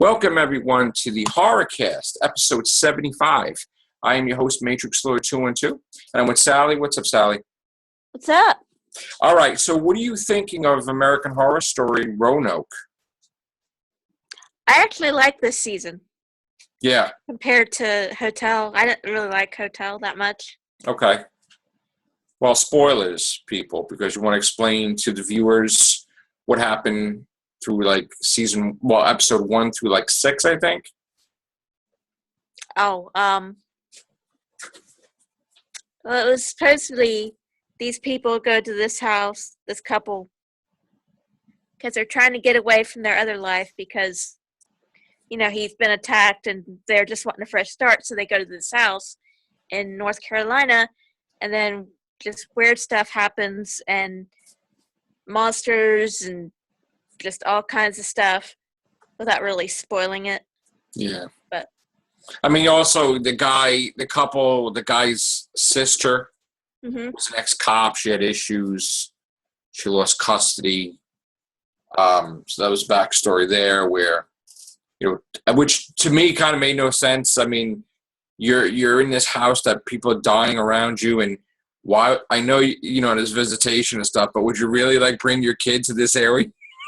Welcome, everyone, to the HorrorCast, episode 75. I am your host, Matrixlord212, and I'm with Sally. What's up, Sally? What's up? All right, so what are you thinking of American Horror Story Roanoke? I actually like this season. Yeah. Compared to Hotel. I didn't really like Hotel that much. Okay. Well, spoilers, people, because you want to explain to the viewers what happened through, episode 1 through, 6, I think. Oh, well, it was supposedly these people go to this house, this couple, because they're trying to get away from their other life because, he's been attacked and they're just wanting a fresh start, so they go to this house in North Carolina, and then just weird stuff happens, and monsters, and just all kinds of stuff, without really spoiling it. Yeah. But I mean, also, the guy's sister was an ex-cop. She had issues. She lost custody. So that was backstory there where, which to me kind of made no sense. I mean, you're in this house that people are dying around you, and why? I know, there's visitation and stuff, but would you really, bring your kid to this area?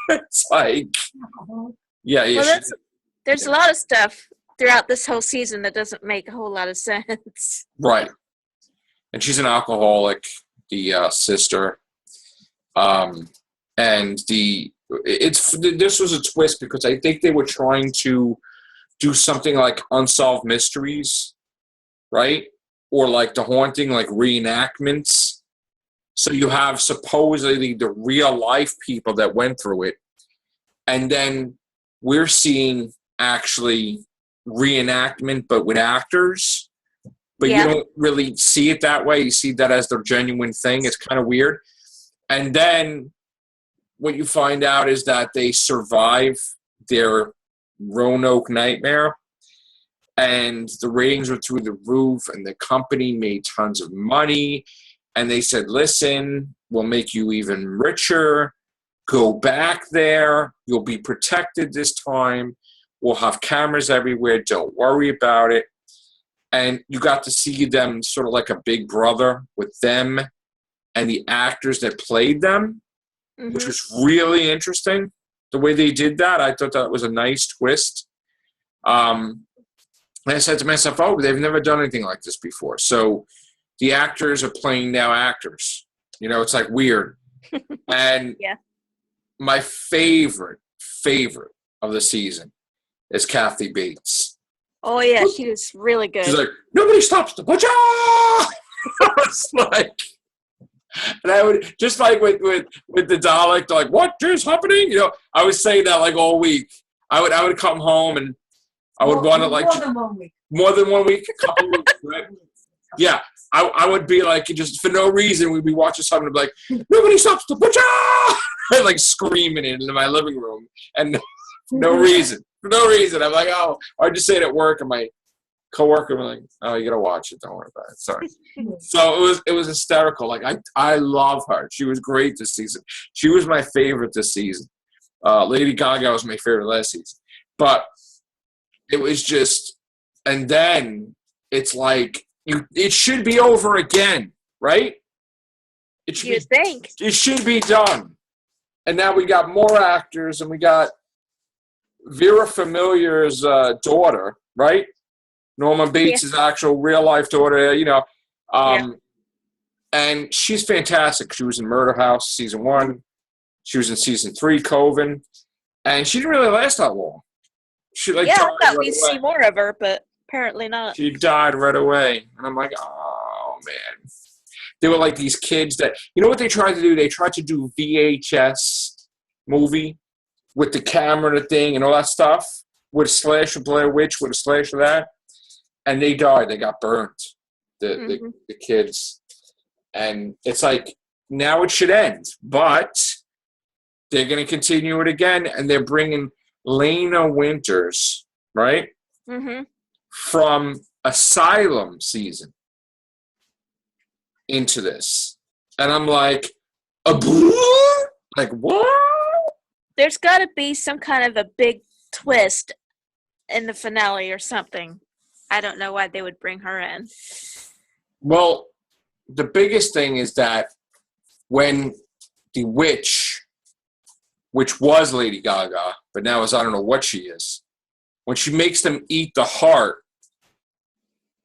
It's like, yeah. Well, there's a lot of stuff throughout this whole season that doesn't make a whole lot of sense. Right. And she's an alcoholic, the sister. And this was a twist because I think they were trying to do something like Unsolved Mysteries, right? Or like The Haunting, like reenactments. So you have supposedly the real life people that went through it. And then we're seeing actually reenactment, but with actors. But You don't really see it that way. You see that as the genuine thing. It's kind of weird. And then what you find out is that they survive their Roanoke nightmare. And the ratings were through the roof, and the company made tons of money. And they said, listen, we'll make you even richer. Go back there. You'll be protected this time. We'll have cameras everywhere. Don't worry about it. And you got to see them sort of like a big brother with them and the actors that played them, which was really interesting. The way they did that, I thought that was a nice twist. And I said to myself, oh, they've never done anything like this before. So the actors are playing now actors. It's like weird. And my favorite of the season is Kathy Bates. Oh, yeah, she was really good. She's like, nobody stops the butcher! It's like, and I would, just like with the Dalek, like, what is happening? I was saying that all week. I would come home and I would want to more than 1 week. More than 1 week? A couple weeks, right? Yeah. I would be like, just for no reason, we'd be watching something and be like, nobody stops the butcher! And screaming it in my living room. And no reason. For no reason. I'm like, oh, I'd just say it at work, and my coworker was like, oh, you gotta watch it. Don't worry about it. Sorry. So it was hysterical. I love her. She was great this season. She was my favorite this season. Lady Gaga was my favorite last season. But it was just, and then it's like, it should be over again, right? It should be done. And now we got more actors, and we got Vera Familiar's daughter, right? Norman Bates' actual real-life daughter, and she's fantastic. She was in Murder House season 1. She was in season 3, Coven, and she didn't really last that long. She I thought we'd see more of her, but apparently not. She died right away, and I'm like, oh man. They were these kids that, what they tried to do? They tried to do VHS movie with the camera and the thing and all that stuff, with a slash of Blair Witch, with a slash of that, and they died. They got burnt, the kids. And it's like, now it should end, but they're going to continue it again, and they're bringing Lena Winters, right, from Asylum season into this. And I'm like, what? There's got to be some kind of a big twist in the finale or something. I don't know why they would bring her in. Well, the biggest thing is that when the witch, which was Lady Gaga, but now is I don't know what she is, when she makes them eat the heart,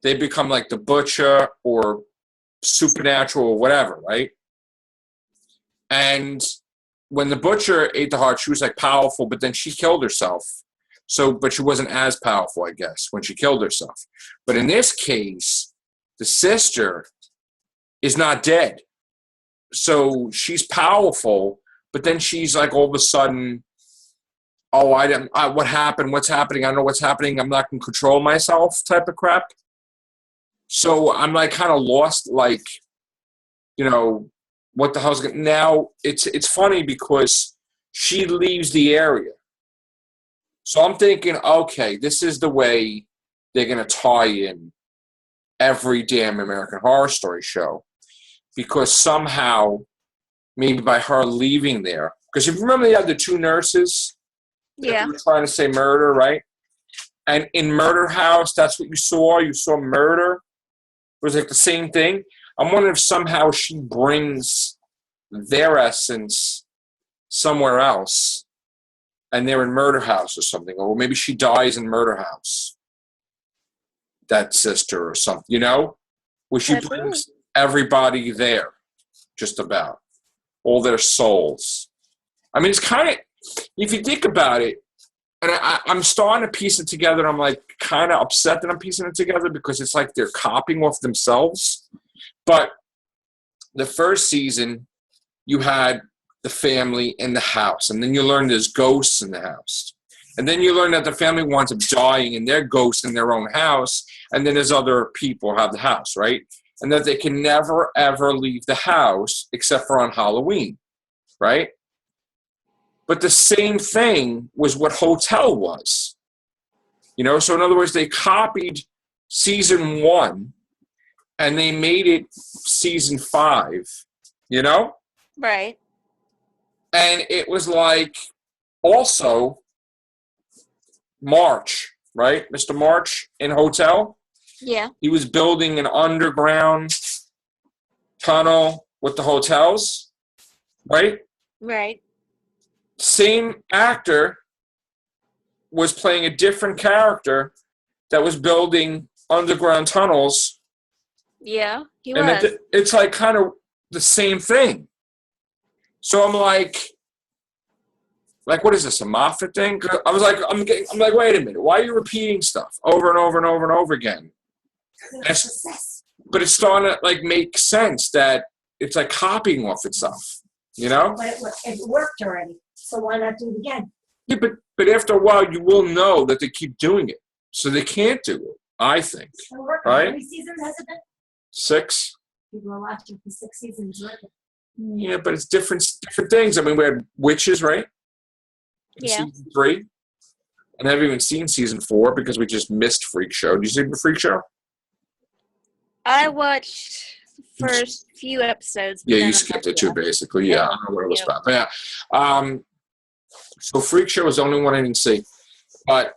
they become like the butcher or supernatural or whatever, right? And when the butcher ate the heart, she was like powerful, but then she killed herself. So, but she wasn't as powerful, I guess, when she killed herself. But in this case, the sister is not dead. So she's powerful, but then she's like all of a sudden, oh, what happened? What's happening? I don't know what's happening. I'm not going to control myself type of crap. So I'm like kind of lost, like, you know, what the hell's going now? It's funny because she leaves the area. So I'm thinking, okay, this is the way they're going to tie in every damn American Horror Story show. Because somehow, maybe by her leaving there, because if you remember, they had the two nurses that were trying to say murder, right? And in Murder House, that's what you saw. You saw murder. It was like the same thing. I'm wondering if somehow she brings their essence somewhere else, and they're in Murder House or something, or maybe she dies in Murder House. That sister or something, you know, where she brings everybody there, just about all their souls. I mean, it's kind of, if you think about it, and I'm starting to piece it together. I'm like kind of upset that I'm piecing it together because it's like they're copying off themselves. But the first season, you had the family in the house, and then you learn there's ghosts in the house. And then you learn that the family winds up dying and they're ghosts in their own house, and then there's other people who have the house, right? And that they can never, ever leave the house except for on Halloween, right? But the same thing was what Hotel was. You know, so in other words, they copied season 1 and they made it season 5, you know? Right. And it was like also March, right? Mr. March in Hotel. Yeah. He was building an underground tunnel with the hotels, right? Right. Same actor was playing a different character that was building underground tunnels. Yeah, he and was. It's like kind of the same thing. So I'm like, what is this, a Moffat thing? I was like, I'm like, wait a minute, why are you repeating stuff over and over and over and over again? But it's starting to like make sense that it's like copying off itself, you know? But it worked already, so why not do it again? Yeah, but after a while, you will know that they keep doing it, so they can't do it. I think, right? How many seasons has it been? 6. People are watching for 6 seasons. Yeah, but it's different things. I mean, we had Witches, right? In Yeah. Season 3. And I haven't even seen season 4 because we just missed Freak Show. Did you see the Freak Show? I watched the first few episodes. Yeah, you skipped it too, basically. Yeah, I don't know what it was about. But yeah. So Freak Show was the only one I didn't see. But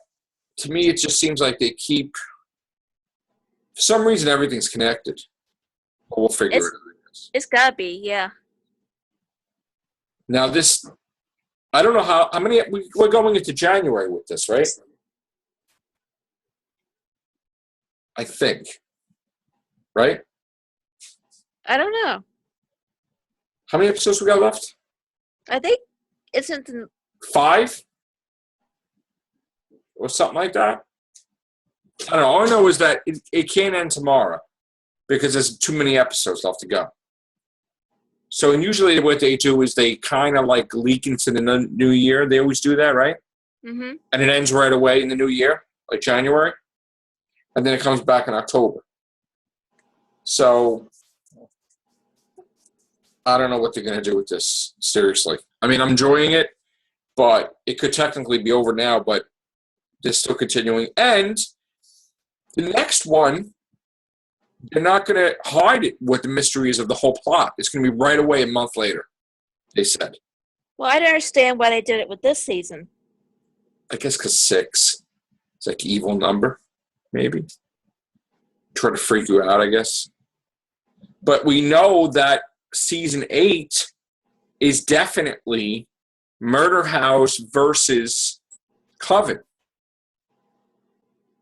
to me, it just seems like they keep, for some reason, everything's connected. But we'll figure it out. It's gotta be, yeah. Now this, I don't know how many, we're going into January with this, right? I think. Right? I don't know. How many episodes we got left? I think isn't the 5? Or something like that? I don't know. All I know is that it can't end tomorrow because there's too many episodes left to go. So, and usually what they do is they kind of like leak into the new year. They always do that, right? Mm-hmm. And it ends right away in the new year, like January. And then it comes back in October. So, I don't know what they're going to do with this, seriously. I mean, I'm enjoying it, but it could technically be over now, but they're still continuing. And the next one, they're not going to hide it, what the mystery is of the whole plot. It's going to be right away a month later, they said. Well, I don't understand why they did it with this season. I guess because 6. It's like evil number, maybe. Try to freak you out, I guess. But we know that season 8 is definitely Murder House versus Coven.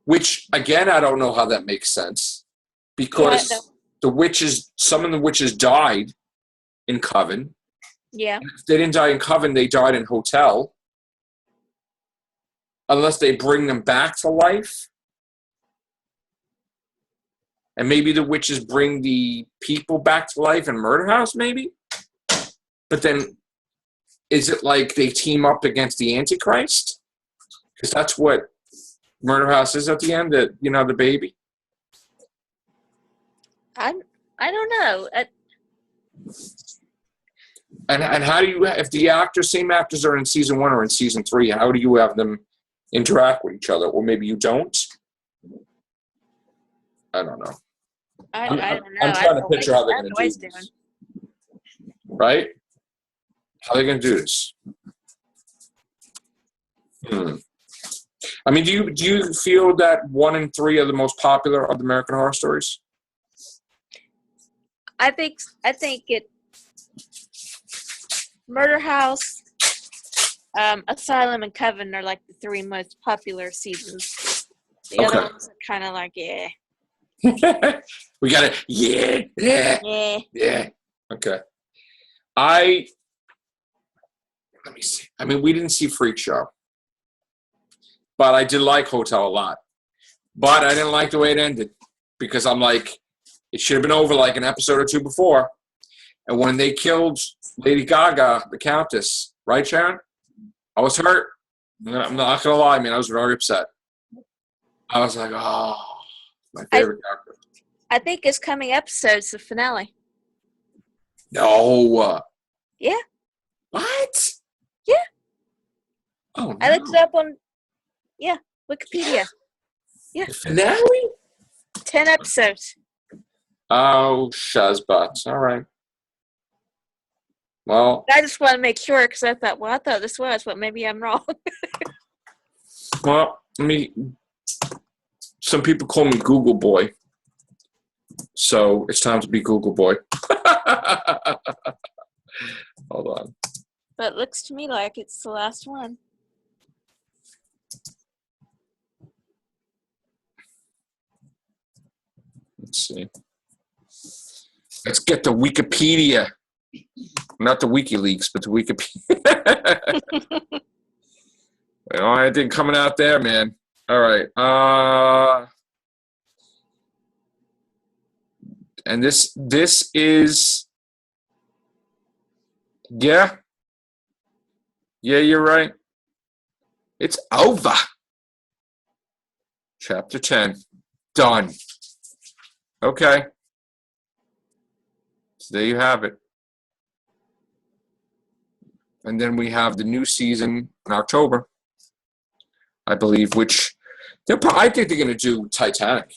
Which, again, I don't know how that makes sense. Because the witches, some of the witches died in Coven. Yeah. If they didn't die in Coven, they died in Hotel. Unless they bring them back to life. And maybe the witches bring the people back to life in Murder House, maybe? But then, is it like they team up against the Antichrist? Because that's what Murder House is at the end, the baby. I don't know. And how do you, if the same actors are in season 1 or in season 3, how do you have them interact with each other? Or maybe you don't? I don't know. I don't know. I'm trying to picture how they're going to do this. Right? How are they going to do this? I mean, do you feel that 1 and 3 are the most popular of the American Horror Stories? I think it. Murder House, Asylum, and Coven are like the 3 most popular seasons. The other ones are kind of like, yeah. We got it. Yeah. Okay. Let me see. I mean, we didn't see Freak Show, but I did like Hotel a lot. But I didn't like the way it ended because I'm like, it should have been over like an episode or 2 before. And when they killed Lady Gaga, the Countess, right, Sharon? I was hurt. I'm not going to lie, man. I was very upset. I was like, oh, my favorite character. I think this coming episode's the finale. No. Yeah. What? Yeah. Oh, no. I looked it up on, Wikipedia. Yeah. The finale? 10 episodes. Oh, shazbutts. All right. Well, I just want to make sure because I thought this was, but maybe I'm wrong. well, some people call me Google Boy. So it's time to be Google Boy. Hold on. But it looks to me like it's the last one. Let's see. Let's get the Wikipedia. Not the WikiLeaks, but the Wikipedia. I think coming out there, man. All right. And this is, yeah, you're right. It's over. Chapter 10. Done. Okay. So there you have it. And then we have the new season in October, I believe, which I think they're going to do Titanic.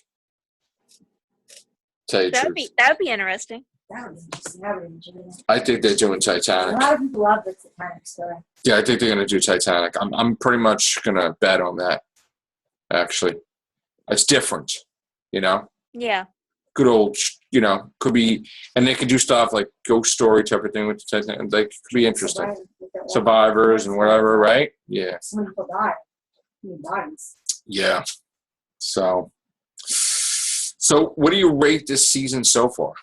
That would be interesting. That was interesting. I really enjoyed it. I think they're doing A Titanic. lot of people love the Titanic story. Yeah, I think they're going to do Titanic. I'm pretty much going to bet on that, actually. It's different, Yeah. Good old, could be, and they could do stuff like ghost story type of thing with the Titanic. Like, could be interesting. Survivors and whatever, right? Yeah. So many people die. Bodies. Yeah. So what do you rate this season so far?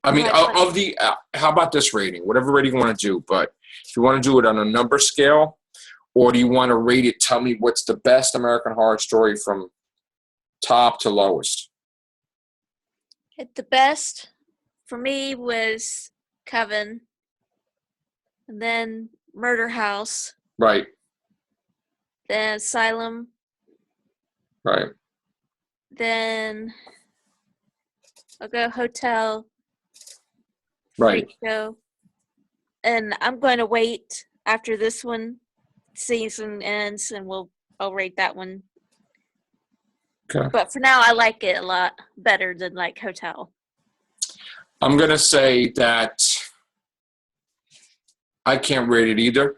I mean, of the, how about this rating? Whatever rating you want to do, but if you want to do it on a number scale, or do you want to rate it, tell me what's the best American Horror Story from top to lowest? The best for me was Coven, and then Murder House. Right. Then Asylum. Right. Then I'll go Hotel. Right. Freak Show. And I'm going to wait after this one season ends, and I'll rate that one. Okay. But for now, I like it a lot better than like Hotel. I'm going to say that I can't rate it either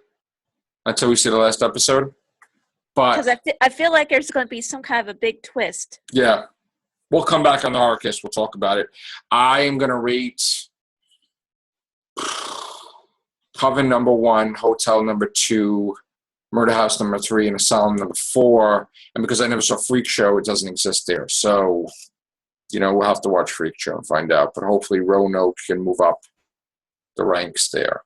until we see the last episode. Because But I feel like there's going to be some kind of a big twist. yeah, we'll come back on the Horrorcast. We'll talk about it. I am going to rate Coven number 1, Hotel number 2, Murder House number 3, and Asylum number 4. And because I never saw Freak Show, it doesn't exist there. So, we'll have to watch Freak Show and find out. But hopefully Roanoke can move up the ranks there.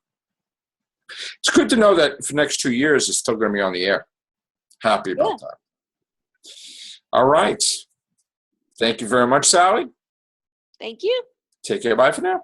It's good to know that for the next 2 years, it's still going to be on the air. Happy about that. All right. Thank you very much, Sally. Thank you. Take care. Bye for now.